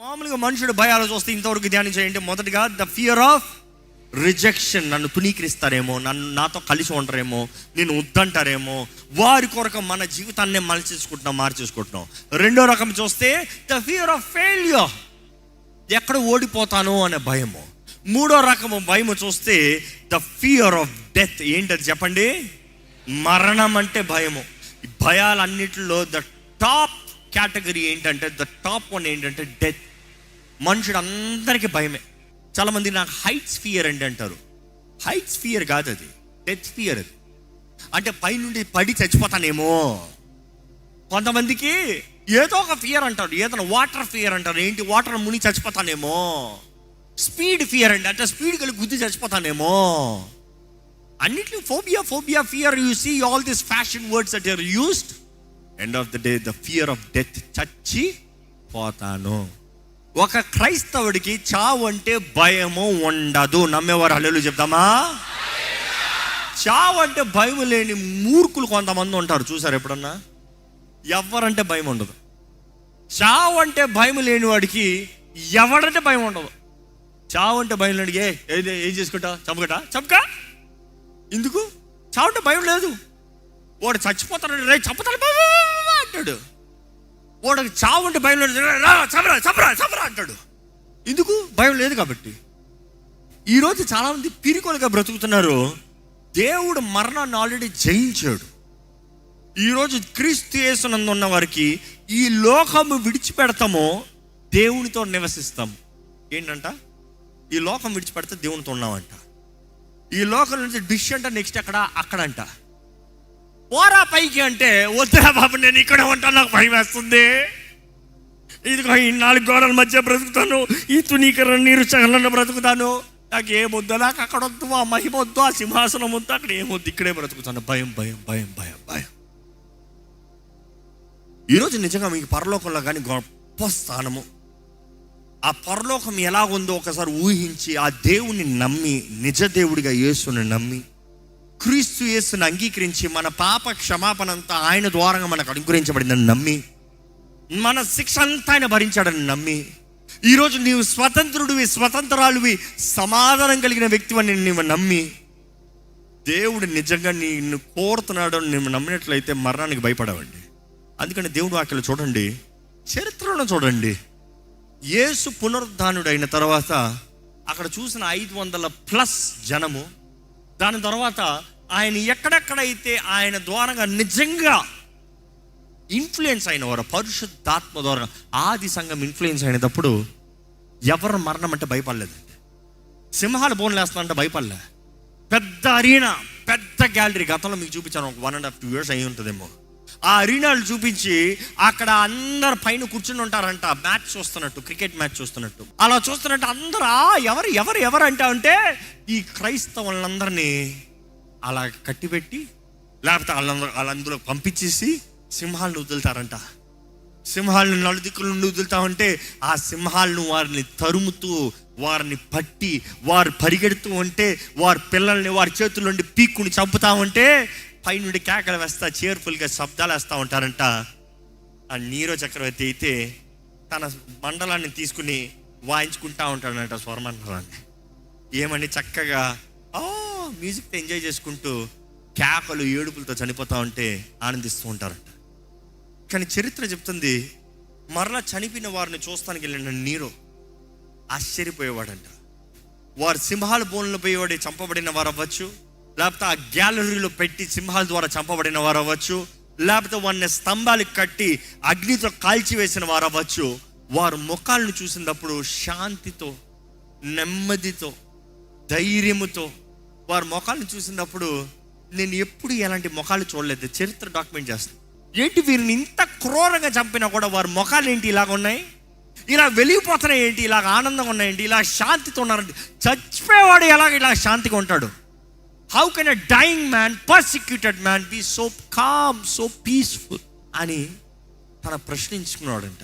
మామూలుగా మనుషుడు భయాలు చూస్తే ఇంతవరకు ధ్యానం చేయండి. మొదటిగా ద ఫియర్ ఆఫ్ రిజెక్షన్, నన్ను తునీకరిస్తారేమో, నాతో కలిసి ఉండరేమో, నేను వద్దంటారేమో, వారి కొరకు మన జీవితాన్ని మార్చేసుకుంటున్నాం. రెండో రకం చూస్తే ద ఫియర్ ఆఫ్ ఫెయిల్యూర్, ఎక్కడ ఓడిపోతాను అనే భయము. మూడో రకము భయము చూస్తే ద ఫియర్ ఆఫ్ డెత్. ఏంటది చెప్పండి? మరణం అంటే భయము. భయాలన్నిటిలో ద టాప్ కేటగిరీ ఏంటంటే, ద టాప్ వన్ ఏంటంటే డెత్. మనుషుడు అందరికీ భయమే. చాలామంది నాకు హైట్స్ ఫియర్ అంటారు. హైట్స్ ఫియర్ కాదు, అది డెత్ ఫియర్. అది అంటే పైనుండి పడి చచ్చిపోతానేమో. కొంతమందికి ఏదో ఒక ఫియర్ అంటారు, ఏదైనా వాటర్ ఫియర్ అంటారు. ఏంటి? వాటర్ మునిగి చచ్చిపోతానేమో. స్పీడ్ ఫియర్ అంటే స్పీడ్ కలిగి గుద్ది చచ్చిపోతానేమో. అన్నిట్లో phobia fear. You see all this fashion words that are used. End of the day the fear of death, చచ్చి పోతాను. ఒక క్రైస్తవుడికి చావు అంటే భయము ఉండదు. నమ్మేవారు హల్లెలూయా చెప్తామా? చావు అంటే భయం లేని మూర్ఖులు కొంతమంది ఉంటారు, చూసారు ఎప్పుడన్నా? ఎవరంటే భయం ఉండదు. చావు అంటే భయం లేని వాడికి ఎవడంటే భయం ఉండదు. చావు అంటే భయం లేడికి ఏం చేసుకుంటా? చంపకా ఎందుకు? చావు అంటే భయం లేదు. వాడు చచ్చిపోతాడు, రే చంపుతాడు అంటాడు. వాడికి చావు అంటే భయం లేదు, చంపరా అంటాడు. ఎందుకు? భయం లేదు కాబట్టి. ఈరోజు చాలామంది పిరికొలుగా బ్రతుకుతున్నారు. దేవుడు మరణాన్ని ఆల్రెడీ జయించాడు. ఈరోజు క్రీస్తు యేసునందు ఉన్న వారికి ఈ లోకము విడిచిపెడతామో దేవునితో నివసిస్తాం. ఏంటంట? ఈ లోకం విడిచిపెడితే దేవునితో ఉన్నామంట. ఈ లోకం నుంచి డిష్ అంటే నెక్స్ట్ అక్కడంట. పోరా పైకి అంటే, వద్దురా బాబు నేను ఇక్కడ ఉంటాను, నాకు భయం వేస్తుంది. ఇదిగో ఈ 4 గోడల మధ్య బ్రతుకుతాను, ఈ తునీకరణ నీరు చగలను బ్రతుకుతాను. నాకు ఏమొద్దు, నాకు అక్కడ వద్దు, ఆ మహిమ వద్దు, ఆ సింహాసనం వద్దు, అక్కడ ఏమొద్దు, ఇక్కడే బ్రతుకుతాను. భయం. ఈరోజు నిజంగా మీకు పరలోకంలో కానీ గొప్ప స్థానము. ఆ పరలోకం ఎలా ఉందో ఒకసారి ఊహించి, ఆ దేవుని నమ్మి, నిజ దేవుడిగా యేసుని నమ్మి, క్రీస్తు యేసుని అంగీకరించి, మన పాప క్షమాపణ అంతా ఆయన ద్వారంగా మనకు అనుగ్రహించబడిందని నమ్మి, మన శిక్ష అంతా ఆయన భరించాడని నమ్మి, ఈరోజు నీవు స్వతంత్రాలువి, సమాధానం కలిగిన వ్యక్తివని నీవు నమ్మి, దేవుడు నిజంగా నిన్ను కోరుతున్నాడు నువ్వు నమ్మినట్లయితే మరణానికి భయపడవండి. అందుకని దేవుడు వాక్యలో చూడండి, చరిత్రలో చూడండి. యేసు పునరుద్ధానుడు అయిన తర్వాత అక్కడ చూసిన 500+ జనము, దాని తర్వాత ఆయన ఎక్కడెక్కడైతే ఆయన ద్వారంగా నిజంగా ఇన్ఫ్లుయెన్స్ అయిన వారు, పరిశుద్ధాత్మ ద్వారా ఆది సంఘం ఇన్ఫ్లుయెన్స్ అయినప్పుడు ఎవరు మరణం అంటే భయపడలేదండి. సింహాలు బోన్లు వేస్తానంటే భయపడలే. పెద్ద అరీనా, పెద్ద గ్యాలరీ, గతంలో మీకు చూపించాను, ఒక 1.5-2 years అయి ఉంటుందేమో. ఆ అరీనాలు చూపించి అక్కడ అందరు పైన కూర్చుని ఉంటారంట, మ్యాచ్ చూస్తున్నట్టు, క్రికెట్ మ్యాచ్ చూస్తున్నట్టు. అలా చూస్తున్నట్టు అందరూ ఎవరు అంటే ఈ క్రైస్తవులందరినీ అలా కట్టిపెట్టి, లేకపోతే వాళ్ళందరూ పంపించేసి సింహాలను వదులుతారంట. సింహాలను నలుదిక్కుల నుండి వదులుతా ఉంటే ఆ సింహాలను వారిని తరుముతూ, వారిని పట్టి, వారు పరిగెడుతూ ఉంటే, వారి పిల్లల్ని వారి చేతుల నుండి పీక్కుని చంపుతా ఉంటే పైనుండి కేకలు వేస్తా, చేర్ఫుల్గా శబ్దాలు వేస్తూ ఉంటారంట. ఆ నీరో చక్రవర్తి అయితే తన మండలాన్ని తీసుకుని వాయించుకుంటా ఉంటాడంట, స్వరమండలాన్ని. ఏమని చక్కగా మ్యూజిక్తో ఎంజాయ్ చేసుకుంటూ కేకలు ఏడుపులతో చనిపోతూ ఉంటే ఆనందిస్తూ ఉంటారంట. కానీ చరిత్ర చెప్తుంది, మరలా చనిపోయిన వారిని చూస్తానికి వెళ్ళిన నీరో ఆశ్చర్యపోయేవాడంట. వారు సింహాల బోన్లో పోయేవాడే చంపబడిన వారు అవ్వచ్చు, లేకపోతే ఆ గ్యాలరీలో పెట్టి సింహాల ద్వారా చంపబడిన వారు అవ్వచ్చు, లేకపోతే వారిని స్తంభాలకు కట్టి అగ్నితో కాల్చివేసిన వారు అవ్వచ్చు. వారు ముఖాలను చూసినప్పుడు శాంతితో, నెమ్మదితో, ధైర్యముతో వారి ముఖాలను చూసినప్పుడు, నేను ఎప్పుడు ఎలాంటి ముఖాలు చూడలేదు. చరిత్ర డాక్యుమెంట్ చేస్తాను. ఏంటి వీరిని ఇంత క్రూరంగా చంపినా కూడా వారి ముఖాలు ఏంటి ఇలాగ ఉన్నాయి, ఇలా వెలిగిపోతున్నాయి ఏంటి, ఇలాగ ఆనందంగా ఉన్నాయేంటి, ఇలా శాంతితో ఉన్నారంటే, చచ్చిపోయేవాడు ఇలా శాంతిగా ఉంటాడు? How can a dying man, persecuted man be so calm, so peaceful అని తన ప్రశ్నించుకున్నాడంట.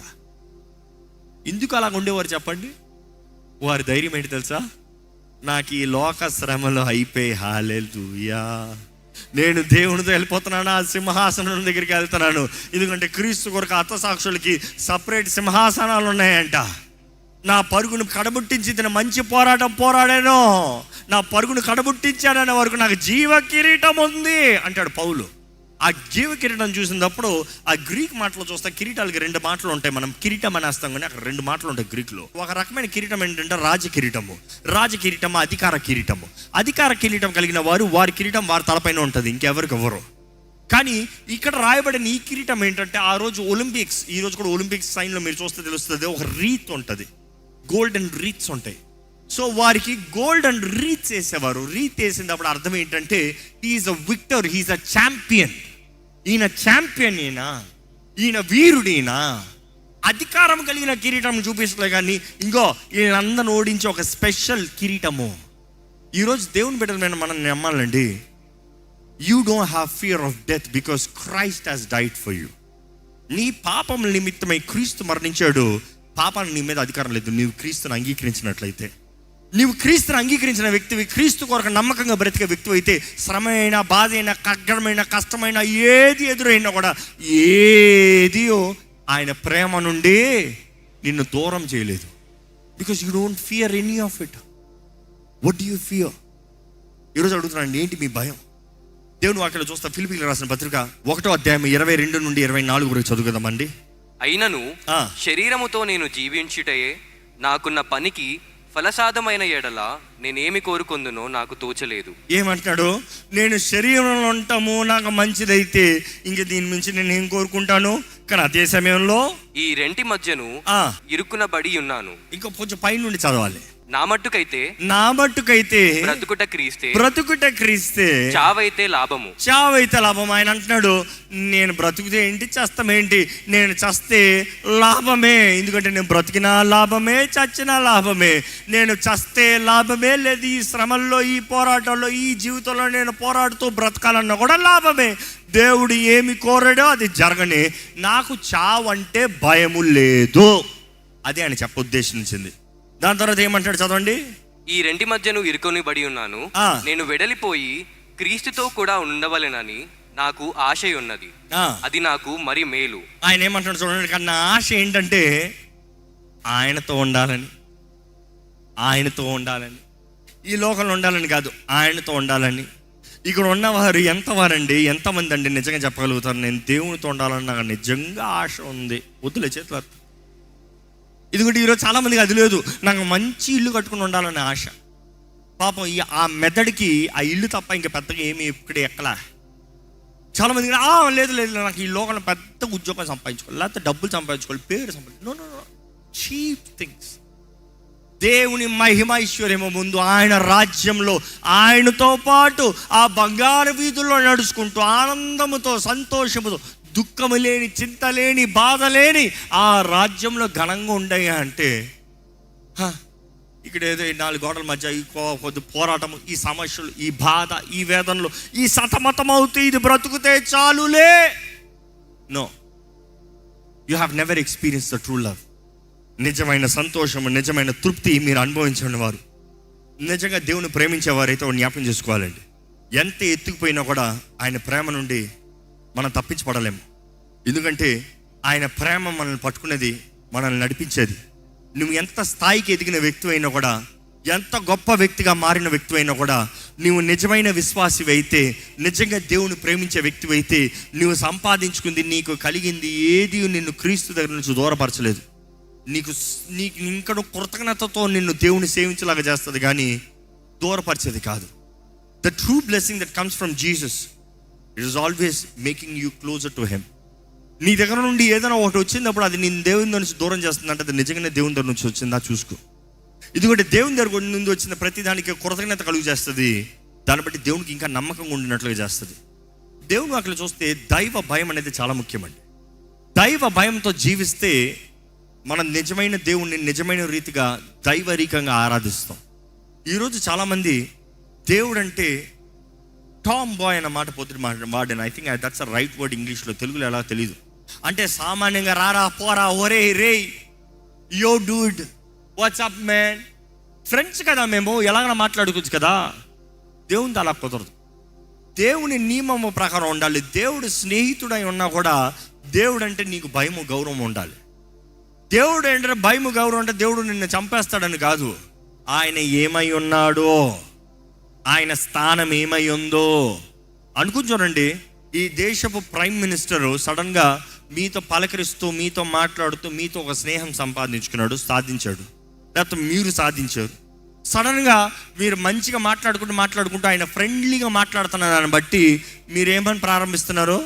ఎందుకు అలాగ ఉండేవారు చెప్పండి? వారి ధైర్యం ఏంటి తెలుసా? నాకు ఈ లోక శ్రమలో అయిపోయి, హల్లెలూయా, నేను దేవునితో వెళ్ళిపోతున్నాను, ఆ సింహాసనం దగ్గరికి వెళ్తున్నాను. ఎందుకంటే క్రీస్తు కొరకు హతసాక్షులకి సపరేట్ సింహాసనాలు ఉన్నాయంట. నా పరుగును కడబుట్టించి మంచి పోరాటం పోరాడాను, నా పరుగును కడబుట్టించాననే వరకు నాకు జీవ కిరీటం ఉంది అంటాడు పౌలు. ఆ జీవ కిరీటం చూసినప్పుడు ఆ గ్రీక్ మాటలో చూస్తే కిరీటాలకి 2 మాటలు ఉంటాయి. మనం కిరీటం అనేస్తాం కానీ అక్కడ 2 మాటలు ఉంటాయి గ్రీక్లో. ఒక రకమైన కిరీటం ఏంటంటే రాజ కిరీటము, అధికార కిరీటము. అధికార కిరీటం కలిగిన వారి కిరీటం వారి తలపైన ఉంటుంది, ఇంకెవరికి ఎవరు. కానీ ఇక్కడ రాయబడిన ఈ కిరీటం ఏంటంటే ఆ రోజు ఒలింపిక్స్, ఈ రోజు కూడా ఒలింపిక్స్ సైన్లో మీరు చూస్తే తెలుస్తుంది, ఒక రీత్ ఉంటుంది, గోల్డెన్ రీత్స్ ఉంటాయి. సో వారికి గోల్డెన్ రీత్స్ వేసేవారు. రీత్ వేసినప్పుడు అర్థం ఏంటంటే he is a victor, he is a champion. ఈయన ఛాంపియన్, ఈయన వీరుడీనా. అధికారం కలిగిన కిరీటం చూపిస్తలే కానీ ఇంకో ఈయనందరిని ఓడించి ఒక స్పెషల్ కిరీటము. ఈరోజు దేవుని బిడ్డలమైన మనం నమ్మాలండి, you don't have fear of death because Christ has died for you. నీ పాపం నిమిత్తమై క్రీస్తు మరణించాడు. పాపానికి నీ మీద అధికారం లేదు. నీవు క్రీస్తుని అంగీకరించినట్లయితే, నీవు క్రీస్తుని అంగీకరించిన వ్యక్తివి, క్రీస్తు కొరకు నమ్మకంగా బ్రతికే వ్యక్తి అయితే శ్రమ అయినా, బాధ అయినా, కగ్గరమైన, కష్టమైన ఏది ఎదురైనా కూడా ఏదియో ఆయన ప్రేమ నుండి నిన్ను దూరం చేయలేదు. Because you don't fear any of it. What do you fear? ఈరోజు అడుగుతున్నాను, ఏంటి మీ భయం? దేవుని వాక్యాలు చూస్తా. ఫిలిప్పీయులకు రాసిన పత్రిక 1వ అధ్యాయం 22 నుండి 24 వరకు చదువుదామండి. అయినను శరీరముతో నేను జీవించుటయే నాకున్న పనికి ఫలసాధమైన ఎడల నేనేమి కోరుకొందునో నాకు తోచలేదు. ఏమంటున్నాడు? నేను శరీరంలో ఉంటాము, నాకు మంచిదైతే ఇంక దీని నుంచి నేను ఏం కోరుకుంటాను. కానీ అదే సమయంలో ఈ రెంటి మధ్యను ఇరుక్కున బడి ఉన్నాను. ఇంకా కొంచెం పై నుండి చదవాలి. నా మట్టుకైతే బ్రతుకుట క్రీస్తే చావైతే లాభము. ఆయన అంటున్నాడు, నేను బ్రతుకుతే ఏంటి, చస్తామేంటి? నేను చస్తే లాభమే, ఎందుకంటే నేను బ్రతికినా లాభమే, చచ్చినా లాభమే. నేను చస్తే లాభమే, లేదు ఈ శ్రమల్లో, ఈ పోరాటంలో, ఈ జీవితంలో నేను పోరాడుతూ బ్రతకాలన్నా కూడా లాభమే. దేవుడు ఏమి కోరాడో అది జరగని. నాకు చావంటే భయము లేదు, అదే ఆయన ఉద్దేశించింది. దాని తర్వాత ఏమంటాడు చదవండి. ఈ రెంటి మధ్యను ఇరుకొని బడి ఉన్నాను, నేను వెడలిపోయి క్రీస్తుతో కూడా ఉండవలెనని నాకు ఆశ ఉన్నది, అది నాకు మరి మేలు. ఆయన ఏమంటాడు చూడండి, కన్నా ఆశ ఏంటంటే ఆయనతో ఉండాలని, ఈ లోకంలో ఉండాలని కాదు, ఆయనతో ఉండాలని. ఇక్కడ ఉన్నవారు ఎంతమంది అండి నిజంగా చెప్పగలుగుతారు, నేను దేవునితో ఉండాలని నాకు నిజంగా ఆశ ఉంది? వద్దులే చేతులు. ఎందుకంటే ఈరోజు చాలామందికి అది లేదు. నాకు మంచి ఇల్లు కట్టుకుని ఉండాలనే ఆశ. పాపం ఆ మెదడుకి ఆ ఇల్లు తప్ప ఇంకా పెద్దగా ఏమి ఇక్కడ ఎక్కలా. చాలామందికి లేదు నాకు ఈ లోకంలో పెద్ద ఉద్యోగం సంపాదించుకోవాలి, లేకపోతే డబ్బులు సంపాదించుకోవాలి, పేరు సంపాదించుకోవాలి. No cheap things. దేవుని మహిమైశ్వర్యము ముందు, ఆయన రాజ్యంలో ఆయనతో పాటు ఆ బంగారు వీధుల్లో నడుచుకుంటూ ఆనందముతో, సంతోషముతో, దుఃఖము లేని, చింత లేని, బాధ లేని ఆ రాజ్యంలో ఘనంగా ఉండయా అంటే, ఇక్కడ ఏదో 4 గోడల మధ్య ఈ కొద్ది పోరాటము, ఈ సమస్యలు, ఈ బాధ, ఈ వేదనలు, ఈ సతమతం అవుతూ ఇది బ్రతుకుతే చాలులే. No, you have never experience the true love. నిజమైన సంతోషము, నిజమైన తృప్తి మీరు అనుభవించిన వారు, నిజంగా దేవుని ప్రేమించేవారైతే జ్ఞాపకం చేసుకోవాలండి. ఎంత ఎత్తుకుపోయినా కూడా ఆయన ప్రేమ నుండి మనం తప్పించబడలేము. ఎందుకంటే ఆయన ప్రేమ మనల్ని పట్టుకునేది, మనల్ని నడిపించేది. నువ్వు ఎంత స్థాయికి ఎదిగిన వ్యక్తి అయినా కూడా, ఎంత గొప్ప వ్యక్తిగా మారిన వ్యక్తి అయినా కూడా, నువ్వు నిజమైన విశ్వాసివి అయితే, నిజంగా దేవుని ప్రేమించే వ్యక్తి అయితే, నువ్వు సంపాదించుకుంది, నీకు కలిగింది ఏది నిన్ను క్రీస్తు దగ్గర నుంచి దూరపరచలేదు. నీకు ఇంకా కృతజ్ఞతతో నిన్ను దేవుని సేవించేలాగా చేస్తుంది, కానీ దూరపరిచేది కాదు. The true blessing that comes from Jesus, it is always making you closer to him. నీ దగ్గర నుండి ఏదైనా ఒకటి వచ్చినప్పుడు అది నేను దేవుని దగ్గర నుంచి దూరం చేస్తుందంటే అది నిజంగానే దేవుని దగ్గర నుంచి వచ్చిందా చూసుకో. ఎందుకంటే దేవుని దగ్గర నుండి వచ్చిన ప్రతి దానికి కృతజ్ఞత కలుగు చేస్తుంది. దాన్ని బట్టి దేవునికి ఇంకా నమ్మకంగా ఉండినట్లుగా చేస్తుంది. దేవుని వాక్యలో చూస్తే దైవ భయం అనేది చాలా ముఖ్యమండి. దైవ భయంతో జీవిస్తే మనం నిజమైన దేవుణ్ణి నిజమైన రీతిగా దైవరీకంగా ఆరాధిస్తాం. ఈరోజు చాలామంది దేవుడు అంటే టామ్ బాయ్ అన్న మాట పొద్దున వాడాను. I think that's a right word ఇంగ్లీష్లో. తెలుగులో ఎలా తెలియదు. అంటే సామాన్యంగా రారా, పోరా, ఒరే, రే, యో డూడ్, వాట్సాప్ మ్యాన్, ఫ్రెండ్స్ కదా మేము, ఎలాగైనా మాట్లాడుకోవచ్చు కదా. దేవునితో అలా కుదరదు. దేవుని నియమము ప్రకారం ఉండాలి. దేవుడు స్నేహితుడై ఉన్నా కూడా దేవుడు అంటే నీకు భయము, గౌరవం ఉండాలి. దేవుడు ఏంటంటే భయము గౌరవం అంటే దేవుడు నిన్ను చంపేస్తాడని కాదు. ఆయన ఏమై ఉన్నాడో, ఆయన స్థానం ఏమై ఉందో అనుకుని చూడండి. ఈ దేశపు ప్రైమ్ మినిస్టరు సడన్గా మీతో పలకరిస్తూ, మీతో మాట్లాడుతూ, మీతో ఒక స్నేహం సంపాదించుకున్నాడు, సాధించాడు. లేకపోతే మీరు సాధించారు. సడన్గా మీరు మంచిగా మాట్లాడుకుంటూ ఆయన ఫ్రెండ్లీగా మాట్లాడుతున్న దాన్ని బట్టి మీరేమని ప్రారంభిస్తున్నారు?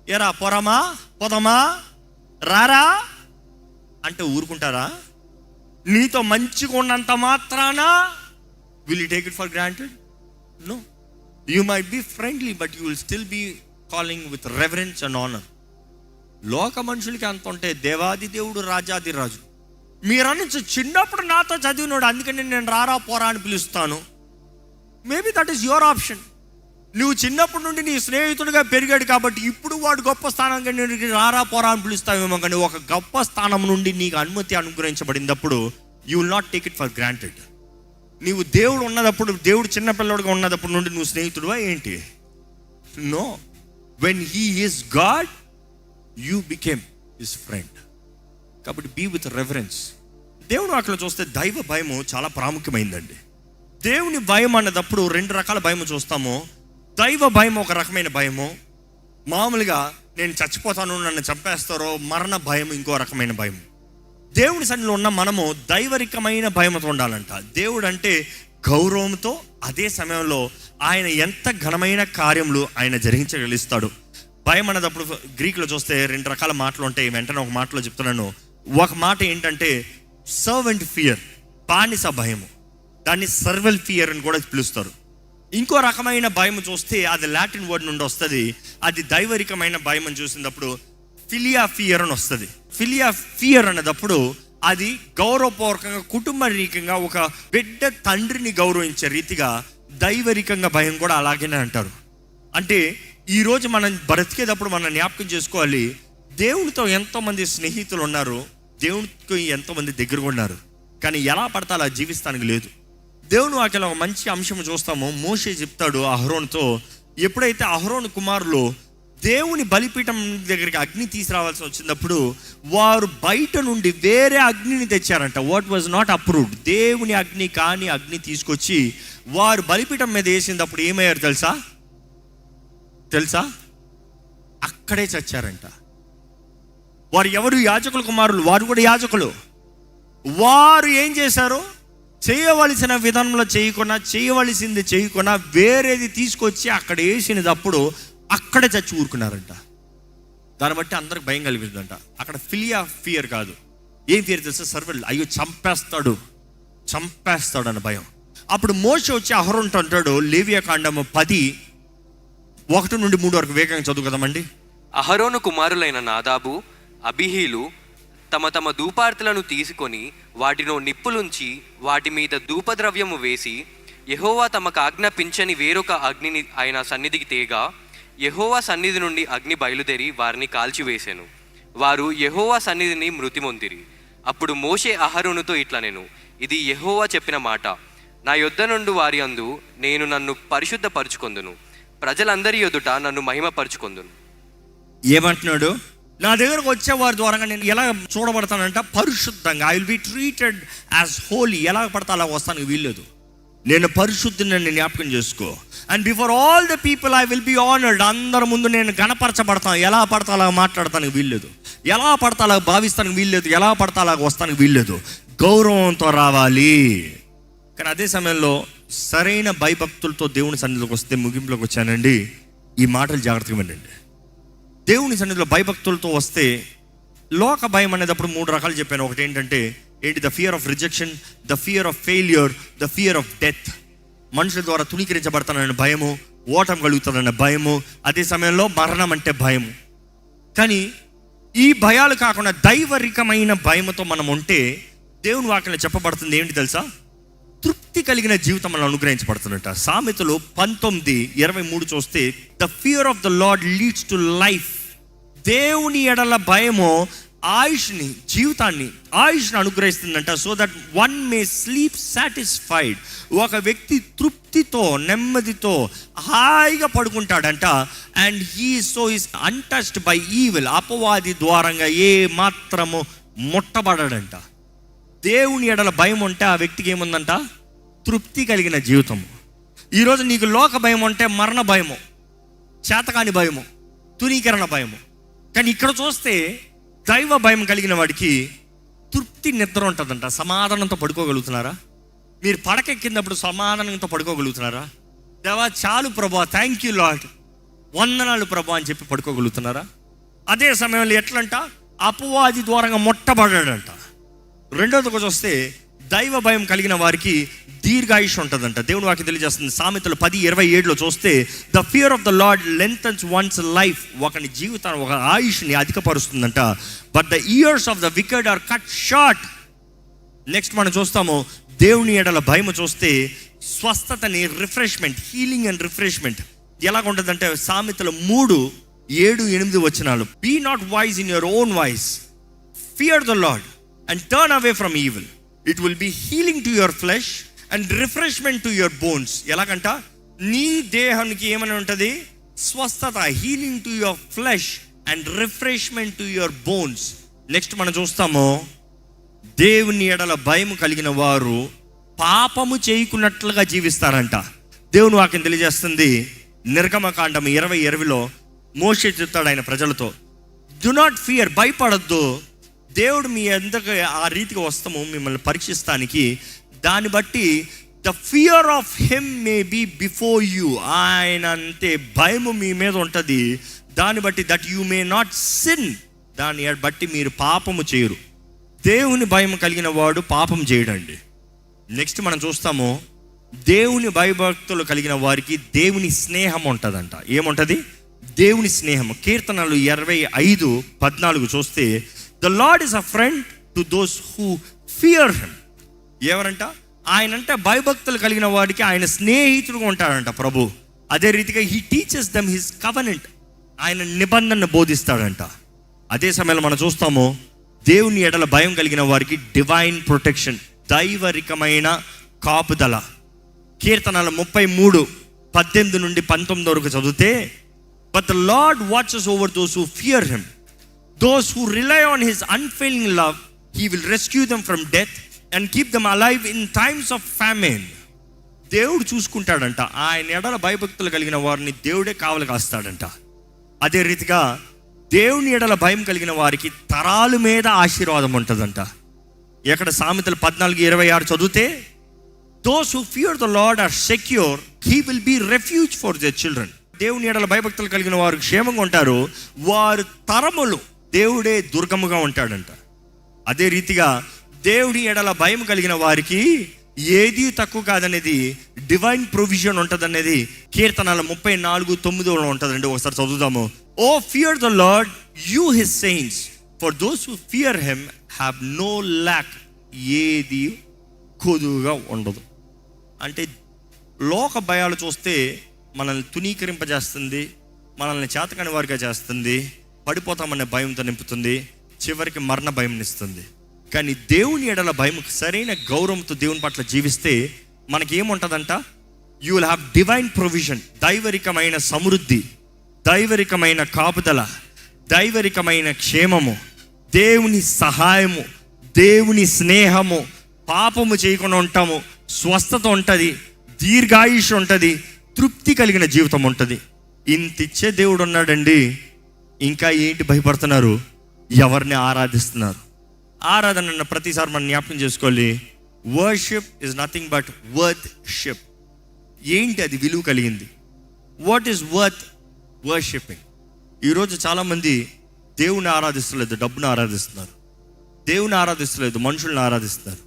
ఎరా పోదామా రారా అంటే ఊరుకుంటారా? నీతో మంచిగా ఉన్నంత మాత్రాన will you take it for granted? No. You might be friendly but you will still be calling with reverence and honour. లోక మనుషులకి అంత ఉంటే దేవాది దేవుడు రాజాది రాజు. మీరని చిన్నప్పుడు నాతో చదివినోడు, అందుకని నేను రారా పోరా అని పిలుస్తాను. Maybe that is your option. నువ్వు చిన్నప్పటి నుండి నీ స్నేహితుడిగా పెరిగాడు కాబట్టి ఇప్పుడు వాడు గొప్ప స్థానంగా నేను రారా పోరా అని పిలుస్తావేమో. కానీ ఒక గొప్ప స్థానం నుండి నీకు అనుమతి అనుగ్రహించబడినప్పుడు you will not take it for granted. నీవు దేవుడు ఉన్నదప్పుడు, దేవుడు చిన్నపిల్లడుగా ఉన్నదప్పుడు నుండి నువ్వు స్నేహితుడువా ఏంటి? No. When he is God you became his friend. కాబట్టి బీ విత్ రెఫరెన్స్. దేవుడు అక్కడ చూస్తే దైవ భయము చాలా ప్రాముఖ్యమైందండి. దేవుని భయం అన్నదప్పుడు రెండు రకాల భయము చూస్తాము. దైవ భయం ఒక రకమైన భయము. మామూలుగా నేను చచ్చిపోతాను, నన్ను చంపేస్తారో మరణ భయం ఇంకో రకమైన భయం. దేవుని సన్నిధిలో ఉన్న మనము దైవరికమైన భయంతో ఉండాలంట. దేవుడు అంటే గౌరవంతో, అదే సమయంలో ఆయన ఎంత ఘనమైన కార్యములు ఆయన జరిగించగలుగుతాడు. భయం అన్నదప్పుడు గ్రీకులో చూస్తే రెండు రకాల మాటలు ఉంటాయి. వెంటనే ఒక మాటలో చెప్తున్నాను. ఒక మాట ఏంటంటే సర్వెంట్ ఫియర్, బానిస భయము. దాన్ని సర్వెల్ ఫియర్ అని కూడా పిలుస్తారు. ఇంకో రకమైన భయం చూస్తే అది లాటిన్ వర్డ్ నుండి వస్తుంది. అది దైవరికమైన భయం అని చూసినప్పుడు ఫిలియా ఫియర్ అని వస్తుంది. ఫిలియా ఫియర్ అన్నదప్పుడు అది గౌరవపూర్వకంగా, కుటుంబరీకంగా ఒక బిడ్డ తండ్రిని గౌరవించే రీతిగా దైవరికంగా భయం కూడా అలాగనే అంటారు. అంటే ఈరోజు మనం బ్రతికేటప్పుడు మనం జ్ఞాపకం చేసుకోవాలి, దేవునితో ఎంతోమంది స్నేహితులు ఉన్నారు, దేవునికి ఎంతోమంది దగ్గరగా ఉన్నారు, కానీ ఎలా పడతా అలా జీవిస్తానికి లేదు. దేవుని వాక్యంలో ఒక మంచి అంశం చూస్తాము. మోషే చెప్తాడు అహరోనుతో, ఎప్పుడైతే అహరోను కుమారులు దేవుని బలిపీఠం దగ్గరికి అగ్ని తీసుకురావాల్సి వచ్చినప్పుడు వారు బయట నుండి వేరే అగ్నిని తెచ్చారంట. What was not approved. దేవుని అగ్ని కాని అగ్ని తీసుకొచ్చి వారు బలిపీఠం మీద వేసినప్పుడు ఏమయ్యారు తెలుసా? అక్కడే చచ్చారంట. వారు ఎవరు? యాజకుల కుమారులు. వారు కూడా యాజకులు. వారు ఏం చేశారు? చేయవలసిన విధానంలో చేయవలసింది చేయకుండా వేరేది తీసుకొచ్చి అక్కడ వేసినప్పుడు అక్కడే చచ్చి ఊరుకున్నారంట. దాన్ని బట్టి అందరికి భయం కలిగిందంట. అక్కడ ఫిలియా ఫియర్ కాదు. ఏం ఫియర్ తెలుసా? సర్వెల్. అయ్యో చంపేస్తాడు అన్న భయం. అప్పుడు మోషే వచ్చి అహరోనుతో అంటాడు, లేవియాకాండము 10:1-3 వరకు వేగంగా చదువుకదామండి. అహరోను కుమారులైన నాదాబు, అబీహీలు తమ తమ ధూపార్తులను తీసుకొని వాటిలో నిప్పులుంచి వాటి మీద ధూపద్రవ్యము వేసి యెహోవా తమకు ఆజ్ఞాపించని వేరొక అగ్నిని ఆయన సన్నిధికి తేగా యెహోవా సన్నిధి నుండి అగ్ని బయలుదేరి వారిని కాల్చివేసెను. వారు యెహోవా సన్నిధిని మృతిమొందిరి. అప్పుడు మోషే అహరోనుతో ఇట్లనెను, ఇది యెహోవా చెప్పిన మాట, నా యొద్ద నుండి వారి అందు నేను నన్ను పరిశుద్ధపరచుకొందును, ప్రజలందరి ఎదుట నన్ను మహిమపరచుకొందును. ఏమంటున్నాడు? నా దగ్గరకు వచ్చే వారి ద్వారా నేను ఎలా చూడబడతానంట? పరిశుద్ధంగా. I will be treated as holy. ఎలా పడతా అలా వస్తానికి వీల్లేదు. నేను పరిశుద్ధిని జ్ఞాపకం చేసుకో. And before all the people I will be honoured. అందరి ముందు నేను గణపరచబడతాను. ఎలా పడతా అలా మాట్లాడతానికి వీల్లేదు. ఎలా పడతా అలా భావిస్తానికి వీల్లేదు. ఎలా పడతా అలా వస్తానికి వీల్లేదు. గౌరవంతో రావాలి. కానీ అదే సమయంలో సరైన భయభక్తులతో దేవుని సన్నిధిలోకి వస్తే, ముగింపులోకి వచ్చానండి, ఈ మాటలు జాగ్రత్తగా వినండి. దేవుని సన్నిధిలో భయభక్తులతో వస్తే, లోక భయం అనేటప్పుడు 3 రకాలు చెప్పాను. ఒకటి ఏంటంటే the fear of rejection, the fear of failure, the fear of death. మనుషుల ద్వారా తుణీకరించబడతానన్న భయము, ఓటం కలుగుతానన్న భయము, అదే సమయంలో మరణం అంటే భయము. కానీ ఈ భయాలు కాకుండా దైవరికమైన భయముతో మనం ఉంటే దేవుని వాక్యంలో చెప్పబడుతుంది ఏంటి తెలుసా? తృప్తి కలిగిన జీవితం మనం అనుగ్రహించబడుతున్నట్ట. సామెతలు 19:23 చూస్తే, the fear of the Lord leads to life. దేవుని ఎడల భయము ఆయుష్ని అనుగ్రహిస్తుందంట. So that one may sleep satisfied. ఒక వ్యక్తి తృప్తితో, నెమ్మదితో, హాయిగా పడుకుంటాడంట. And he so is untouched by evil. అపవాది ద్వారంగా ఏ మాత్రము ముట్టబడడంట. దేవుని ఎడల భయం ఉంటే ఆ వ్యక్తికి ఏముందంట? తృప్తి కలిగిన జీవితం. ఈరోజు నీకు లోక భయం ఉంటే మరణ భయము, చేతకాని భయము, తునీకరణ భయము. కానీ ఇక్కడ చూస్తే దైవ భయం కలిగిన వాడికి తృప్తి నిద్ర ఉంటుందంట. సమాధానంతో పడుకోగలుగుతున్నారా? మీరు పడకెక్కినప్పుడు సమాధానంతో పడుకోగలుగుతున్నారా? దేవా చాలు ప్రభా, థ్యాంక్ యూ లార్డ్, వందనాలు ప్రభా అని చెప్పి పడుకోగలుగుతున్నారా? అదే సమయంలో ఎట్లంట? అపవాది ద్వారంగా ముట్టబడాడంట. రెండోది వస్తే దైవ భయం కలిగిన వారికి దీర్ఘాయుష్ ఉంటుందంట. దేవుని వాక్యం తెలియజేస్తుంది. సామెతలు 10:27 చూస్తే the fear of the Lord lengthens one's life, ఒకని జీవితాన్ని, ఒక ఆయుష్ని అధికపరుస్తుందంట. But the years of the wicked are cut short. Next మనం చూస్తాము దేవుని ఎడల భయం చూస్తే స్వస్థతని, రిఫ్రెష్మెంట్, హీలింగ్ అండ్ రిఫ్రెష్మెంట్ ఎలాగ ఉంటుందంటే సామెతలు 3:7-8 వచనాలు. Be not wise in your own voice, fear the Lord and turn away from evil. It will be healing to your flesh and refreshment to your bones. ఎలాగంట? నీ దేహానికి ఏమని ఉంటుంది? స్వస్థత, healing to your flesh and refreshment to your bones. Next మనం చూస్తాము దేవుని ఎడల భయం కలిగిన వారు పాపము చేయకున్నట్లుగా జీవిస్తారంట. దేవుని వాక్యం తెలియజేస్తుంది. నిర్గమకాండం 20:20 మోషే చెప్తాడు ఆయన ప్రజలతో, డు నాట్ ఫియర్, భయపడద్దు. దేవుడు మీ ఎందుకు ఆ రీతిగా వస్తాము మిమ్మల్ని పరీక్షిస్తానికి. దాన్ని బట్టి the fear of him may be before you, ఆయన అంటే భయము మీ మీద ఉంటుంది. దాన్ని బట్టి that you may not sin, దాన్ని బట్టి మీరు పాపము చేయరు. దేవుని భయం కలిగిన వాడు పాపం చేయడండి. నెక్స్ట్ మనం చూస్తాము దేవుని భయభక్తులు కలిగిన వారికి దేవుని స్నేహం ఉంటుందంట. ఏముంటుంది? దేవుని స్నేహం. కీర్తనలు 25:14 చూస్తే the lord is a friend to those who fear him. ఎవరంట? ఆయనంటే భయభక్తులు కలిగిన వాడికి ఆయన స్నేహితుడుగా ఉంటాడంట ప్రభు. అదే రీతిగా he teaches them his covenant, ఆయన నిబంధనను బోధిస్తాడంట. అదే సమయంలో మనం చూస్తాము దేవుని ఎడల భయం కలిగిన వారికి డివైన్ ప్రొటెక్షన్, దైవరికమైన కాపుదల. కీర్తనల 33:18-19 వరకు చదివితే but the lord watches over those who fear him, those who rely on his unfailing love, he will rescue them from death and keep them alive in times of famine. దేవుడు చూసుకుంటాడంట. ఆయన ఎడల భయభక్తులు కలిగిన వారిని దేవుడే కావలి కాస్తాడంట. అదే రీతిగా దేవుని ఎడల భయం కలిగిన వారికి తరాల మీద ఆశీర్వాదం ఉంటుందంట. ఎక్కడ సామెతలు 14:26 చదివితే those who fear the Lord are secure, he will be refuge for their children. దేవుని ఎడల భయభక్తులు కలిగిన వారు క్షేమంగా ఉంటారు, వారు తరములు దేవుడే దుర్గముగా ఉంటాడంట. అదే రీతిగా దేవుని ఎడల భయం కలిగిన వారికి ఏది తక్కువ కాదనేది డివైన్ ప్రొవిజన్ ఉంటుందనేది కీర్తనల 34:9 ఉంటుందండి. ఒకసారి చదువుదాము. O fear the Lord you his saints, for those who fear him have no lack. ఏది కొదువుగా ఉండదు. అంటే లోక భయాలు చూస్తే మనల్ని తునీకరింపజేస్తుంది, మనల్ని చేతకాని వారిగా చేస్తుంది, పడిపోతామనే భయంతో నింపుతుంది, చివరికి మరణ భయం ఇస్తుంది. కానీ దేవుని ఎడల భయం, సరైన గౌరవంతో దేవుని పట్ల జీవిస్తే మనకి ఏముంటుందంట? You will have divine provision, దైవరికమైన సమృద్ధి, దైవరికమైన కాపుదల, దైవరికమైన క్షేమము, దేవుని సహాయము, దేవుని స్నేహము, పాపము చేయకుండా ఉంటాము, స్వస్థత ఉంటుంది, దీర్ఘాయుష్ ఉంటుంది, తృప్తి కలిగిన జీవితం ఉంటుంది. ఇంతిచ్చే దేవుడు ఉన్నాడండి. ఇంకా ఏంటి భయపడుతున్నారు? ఎవరిని ఆరాధిస్తున్నారు? ఆరాధన అన్న ప్రతిసారి మనం జ్ఞాపకం చేసుకోవాలి. Worship is nothing but worth ship. ఏంటి అది విలువ కలిగింది? What is worth worshipping? ఈరోజు చాలామంది దేవుని ఆరాధిస్తలేదు, డబ్బును ఆరాధిస్తున్నారు. దేవుని ఆరాధిస్తలేదు, మనుషులను ఆరాధిస్తున్నారు.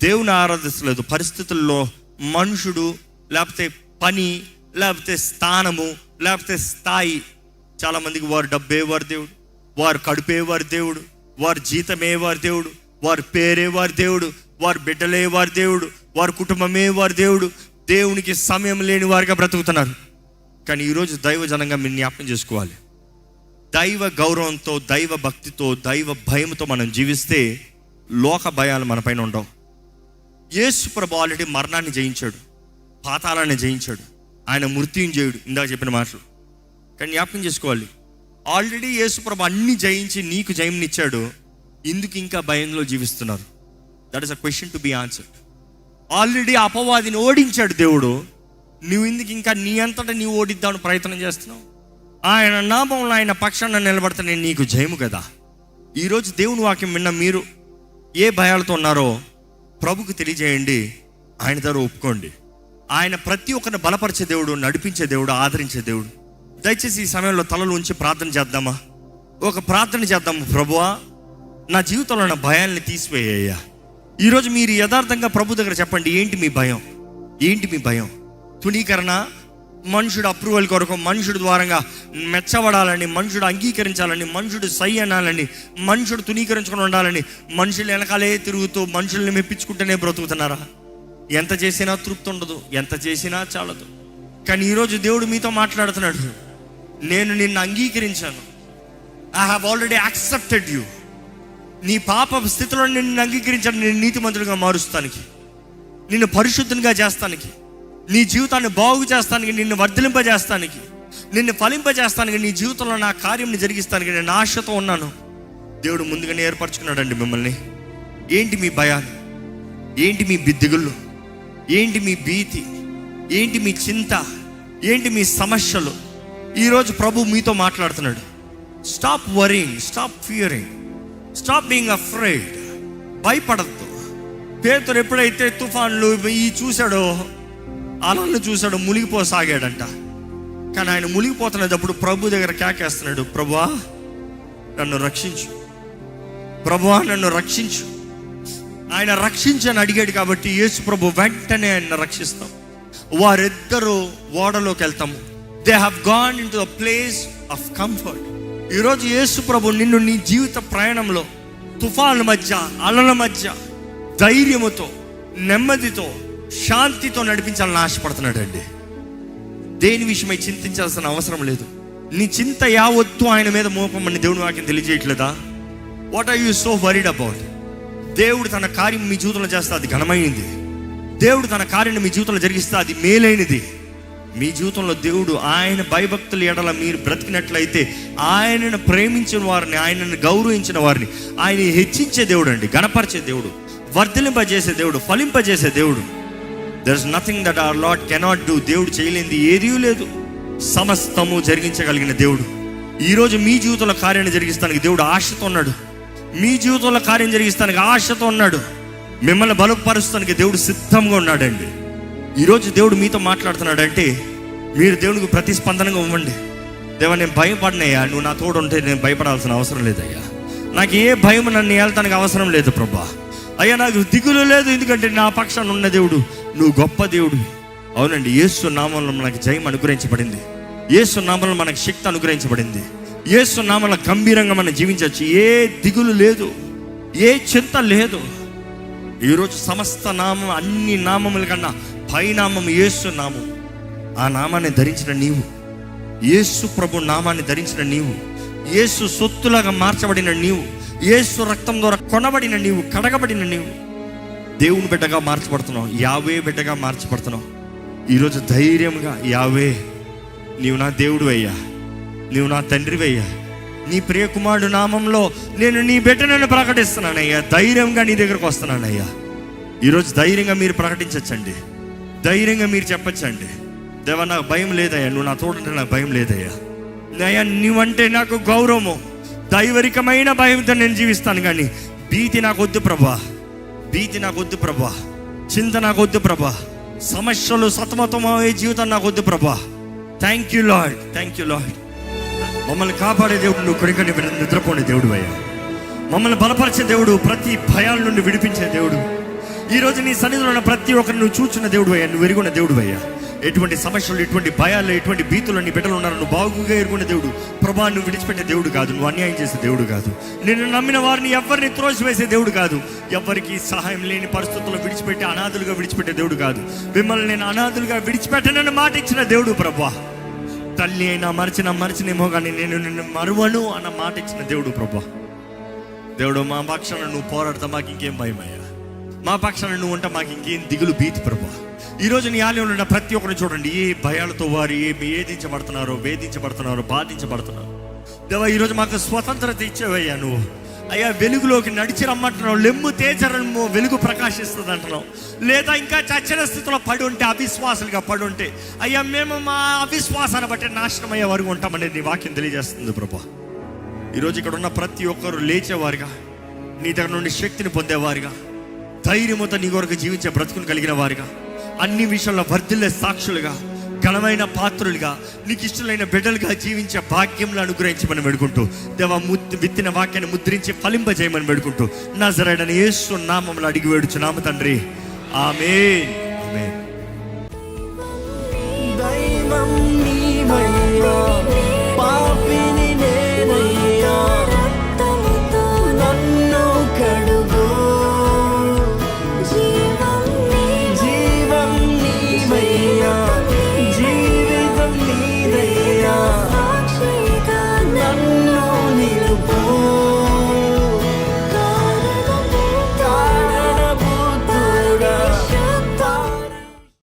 దేవుని ఆరాధిస్తలేదు, పరిస్థితుల్లో మనుషుడు, లేకపోతే పని, లేకపోతే స్థానము, లేకపోతే స్థాయి. చాలామందికి వారు డబ్బే వారి దేవుడు, వారు కడుపే వారి దేవుడు, వారి జీతమే వారి దేవుడు, వారి పేరే వారి దేవుడు, వారి బిడ్డలే వారి దేవుడు, వారి కుటుంబమే వారి దేవుడు. దేవునికి సమయం లేని వారిగా బ్రతుకుతున్నారు. కానీ ఈరోజు దైవ జనంగా మీరు జ్ఞాపకం చేసుకోవాలి. దైవ గౌరవంతో, దైవ భక్తితో, దైవ భయంతో మనం జీవిస్తే లోక భయాలు మన పైన ఉండవు. యేసు ప్రభు ఆల్రెడీ మరణాన్ని జయించాడు, పాతాళాన్ని జయించాడు, ఆయన మృత్యుంజయుడు, ఇందాక చెప్పిన మాటలు. కానీ జ్ఞాపకం చేసుకోవాలి, ఆల్రెడీ యేసు ప్రభు అన్ని జయించి నీకు జయంనిచ్చాడు. ఎందుకు ఇంకా భయంలో జీవిస్తున్నారు? That is a question to be answered. Already అపవాదిని ఓడించాడు దేవుడు, నువ్వు ఎందుకు ఇంకా నీ అంతటా నీవు ఓడిద్దామని ప్రయత్నం చేస్తున్నావు? ఆయన నామంలో ఆయన పక్షాన నిలబడితే నేను నీకు జయము కదా. ఈరోజు దేవుని వాక్యం విన్న మీరు ఏ భయాలతో ఉన్నారో ప్రభుకు తెలియజేయండి, ఆయన ద్వారా ఒప్పుకోండి. ఆయన ప్రతి ఒక్కరిని బలపరిచే దేవుడు, నడిపించే దేవుడు, ఆదరించే దేవుడు. దయచేసి ఈ సమయంలో తలలు ఉంచి ప్రార్థన చేద్దామా? ఒక ప్రార్థన చేద్దాము. ప్రభువా, నా జీవితంలో ఉన్న భయాల్ని తీసివేయ్యా. ఈరోజు మీరు యథార్థంగా ప్రభు దగ్గర చెప్పండి, ఏంటి మీ భయం? ఏంటి మీ భయం? తుణీకరణ, మనుషుడు అప్రూవల్ కొరకు, మనుషుడు ద్వారంగా మెచ్చబడాలని, మనుషుడు అంగీకరించాలని, మనుషుడు సై అనాలని, మనుషుడు తుణీకరించుకొని ఉండాలని, మనుషులు వెనకాలే తిరుగుతూ మనుషుల్ని మెప్పించుకుంటూనే బ్రతుకుతున్నారా? ఎంత చేసినా తృప్తి ఉండదు, ఎంత చేసినా చాలదు. కానీ ఈరోజు దేవుడు మీతో మాట్లాడుతున్నాడు, నేను నిన్ను అంగీకరించాను. I have already accepted you. నీ పాప స్థితిలో నిన్ను అంగీకరించాను, నేను నీతిమంతుడిగా మారుస్తానికి, నిన్ను పరిశుద్ధంగా చేస్తానికి, నీ జీవితాన్ని బాగు చేస్తానికి, నిన్ను వర్ధలింపజేస్తానికి, నిన్ను ఫలింపజేస్తానికి, నీ జీవితంలో నా కార్యంని జరిగిస్తానికి నేను ఆశతో ఉన్నాను. దేవుడు ముందుగానే ఏర్పరచుకున్నాడండి మిమ్మల్ని. ఏంటి మీ భయాలు? ఏంటి మీ దిగుళ్ళు? ఏంటి మీ భీతి? ఏంటి మీ చింత? ఏంటి మీ సమస్యలు? ఈరోజు ప్రభు మీతో మాట్లాడుతున్నాడు. Stop worrying, stop Fearing, stop being afraid. భయపడద్దు. పేతురు ఎప్పుడైతే తుఫాన్లు చూశాడో, అలలను చూశాడో, మునిగిపోసాగాడంట. కానీ ఆయన మునిగిపోతున్నప్పుడు ప్రభు దగ్గర కేకేస్తున్నాడు, ప్రభువా నన్ను రక్షించు, ప్రభువా నన్ను రక్షించు. ఆయన రక్షించని అడిగాడు కాబట్టి యేసు ప్రభు వెంటనే ఆయన రక్షిస్తాం. వారిద్దరూ ఓడలోకి వెళ్తాము. They have gone in to the place of comfort. ఈరోజు యేసు ప్రభు నిన్ను నీ జీవిత ప్రయాణంలో తుఫాన్ల మధ్య, అలల మధ్య ధైర్యముతో, నెమ్మదితో, శాంతితో నడిపించాలని ఆశపడుతున్నాడు అండి. దేని విషయమై చింతించాల్సిన అవసరం లేదు. నీ చింత యావత్తు ఆయన మీద మోపమని దేవుని వాక్యం తెలియజేయట్లేదా? What are you so worried about? దేవుడు తన కార్యం మీ జీవితంలో చేస్తే అది ఘనమైనది. దేవుడు తన కార్యాన్ని మీ జీవితంలో జరిగిస్తే అది మేలైనది. మీ జీవితంలో దేవుడు ఆయన భయభక్తుల ఎడల మీరు బ్రతికినట్లయితే, ఆయనను ప్రేమించిన వారిని, ఆయనను గౌరవించిన వారిని ఆయన హెచ్చించే దేవుడు అండి, గణపరిచే దేవుడు, వర్ధలింపజేసే దేవుడు, ఫలింపజేసే దేవుడు. There is nothing that our Lord cannot do. దేవుడు చేయలేనిది ఏదీ లేదు. సమస్తము జరిగించగలిగిన దేవుడు. ఈరోజు మీ జీవితంలో కార్యాన్ని జరిగిస్తానికి దేవుడు ఆశతో ఉన్నాడు. మీ జీవితంలో కార్యం జరిగిస్తానికి ఆశతో ఉన్నాడు. మిమ్మల్ని బలపరుస్తానికి దేవుడు సిద్ధంగా ఉన్నాడండి. ఈరోజు దేవుడు మీతో మాట్లాడుతున్నాడంటే మీరు దేవునికి ప్రతిస్పందనగా ఇవ్వండి. దేవా, నేను భయపడినయ్యా, నువ్వు నా తోడు ఉంటే నేను భయపడాల్సిన అవసరం లేదయ్యా. నాకు ఏ భయం నన్ను ఏళ్తానికి అవసరం లేదు ప్రభా. అయ్యా, నాకు దిగులు లేదు, ఎందుకంటే నా పక్షాన ఉన్న దేవుడు నువ్వు గొప్ప దేవుడు. అవునండి, యేసు నామంలో మనకు జయం అనుగ్రహించబడింది. యేసు నామంలో మనకు శక్తి అనుగ్రహించబడింది. యేసు నామంలో గంభీరంగా మనం జీవించవచ్చు. ఏ దిగులు లేదు, ఏ చింత లేదు. ఈరోజు సమస్త నామం, అన్ని నామముల కన్నా పైనామం యేసు నామం. ఆ నామాన్ని ధరించిన నీవు, యేసు ప్రభు నామాన్ని ధరించిన నీవు, యేసు సొత్తులాగా మార్చబడిన నీవు, యేసు రక్తం ద్వారా కొనబడిన నీవు, కడగబడిన నీవు దేవుని బిడ్డగా మార్చబడుతున్నావు. యావే బిడ్డగా మార్చబడుతున్నావు. ఈరోజు ధైర్యంగా, యావే నీవు నా దేవుడు అయ్యా, నీవు నా తండ్రి అయ్యా, నీ ప్రియకుమారుడు నామంలో నేను నీ బిడ్డనని ప్రకటిస్తున్నానయ్యా, ధైర్యంగా నీ దగ్గరకు వస్తున్నానయ్యా. ఈరోజు ధైర్యంగా మీరు ప్రకటించచ్చండి, ధైర్యంగా మీరు చెప్పచ్చండి, దేవా నాకు భయం లేదయ్యా, నువ్వు నా తోడంటే నాకు భయం లేదయ్యా, అయ్యా నువ్వంటే నాకు గౌరవము, దైవరికమైన భయంతో నేను జీవిస్తాను, కానీ భీతి నాకు వద్దు ప్రభా, భీతి నాకు వద్దు ప్రభా, చింత నాకు వద్దు ప్రభా, సమస్యలు సతమతమయ్యే జీవితం నాకు వద్దు ప్రభా. Thank you lord, thank you lord. మమ్మల్ని కాపాడే దేవుడు నువ్వు, కొడుకని నిద్రపోనే దేవుడు అయ్యా, మమ్మల్ని బలపరిచే దేవుడు, ప్రతి భయాల నుండి విడిపించే దేవుడు. ఈరోజు నీ సన్నిధిలో ఉన్న ప్రతి ఒక్కరిని నువ్వు చూచిన దేవుడు అయ్యా, నువ్వు ఎరుగున్న దేవుడు అయ్యా. ఎటువంటి సమస్యలు, ఎటువంటి భయాలు, ఎటువంటి భీతులు నీ బిడ్డలు ఉన్నారు, నువ్వు బాగుగా ఎరుగున్న దేవుడు ప్రభా. నువ్వు విడిచిపెట్టే దేవుడు కాదు, నువ్వు అన్యాయం చేసే దేవుడు కాదు, నిన్ను నమ్మిన వారిని ఎవరిని త్రోసివేసే దేవుడు కాదు, ఎవరికి సహాయం లేని పరిస్థితుల్లో విడిచిపెట్టి అనాథులుగా విడిచిపెట్టే దేవుడు కాదు. మిమ్మల్ని నేను అనాథులుగా విడిచిపెట్టనని మాట ఇచ్చిన దేవుడు ప్రభా. తల్లి అయినా మరిచినేమో కానీ నేను నిన్ను మరువను అన్న మాట ఇచ్చిన దేవుడు ప్రభా. దేవుడు, మా పక్షాన నువ్వు పోరాడతా మాకు ఇంకేం భయం అయ్యా, మా పక్షాన నువ్వు ఉంటా మాకు ఇంకేం దిగులు భీతి ప్రభా. ఈరోజు నీ ఆలయంలో ఉన్న ప్రతి ఒక్కరిని చూడండి, ఏ భయాలతో వారు వేధించబడుతున్నారో, బాధించబడుతున్నారు. దేవా, ఈరోజు మాకు స్వతంత్రత ఇచ్చేవయ్యా, నువ్వు అయ్యా వెలుగులోకి నడిచి రమ్మంటున్నావు, లెమ్ము తేజరము వెలుగు ప్రకాశిస్తుంది అంటున్నావు. లేదా ఇంకా చచ్చిన స్థితిలో పడి ఉంటే, అవిశ్వాసులుగా పడి ఉంటే, అయ్యా మేము మా అవిశ్వాసాన్ని బట్టి నాశనం అయ్యే వరకు ఉంటామనేది నీ వాక్యం తెలియజేస్తుంది ప్రభా. ఈరోజు ఇక్కడ ఉన్న ప్రతి ఒక్కరు లేచేవారుగా, నీ దగ్గర నుండి శక్తిని పొందేవారుగా, ధైర్యంతో నీ కొరకు జీవించే బ్రతుకుని కలిగిన వారుగా, అన్ని విషయాల్లో వర్ధిల్లే సాక్షులుగా, ఘనమైన పాత్రులుగా, నీకు ఇష్టమైన బిడ్డలుగా జీవించే భాగ్యంలో అనుగ్రహించమని వేడుకుంటూ, దేవా విత్తిన వాక్యాన్ని ముద్రించి ఫలింపజేయమని వేడుకుంటూ, నజరేయుడైన యేసు నామములో అడిగి వేడుచున్నాము తండ్రి. ఆమేన్. ఆమేన్.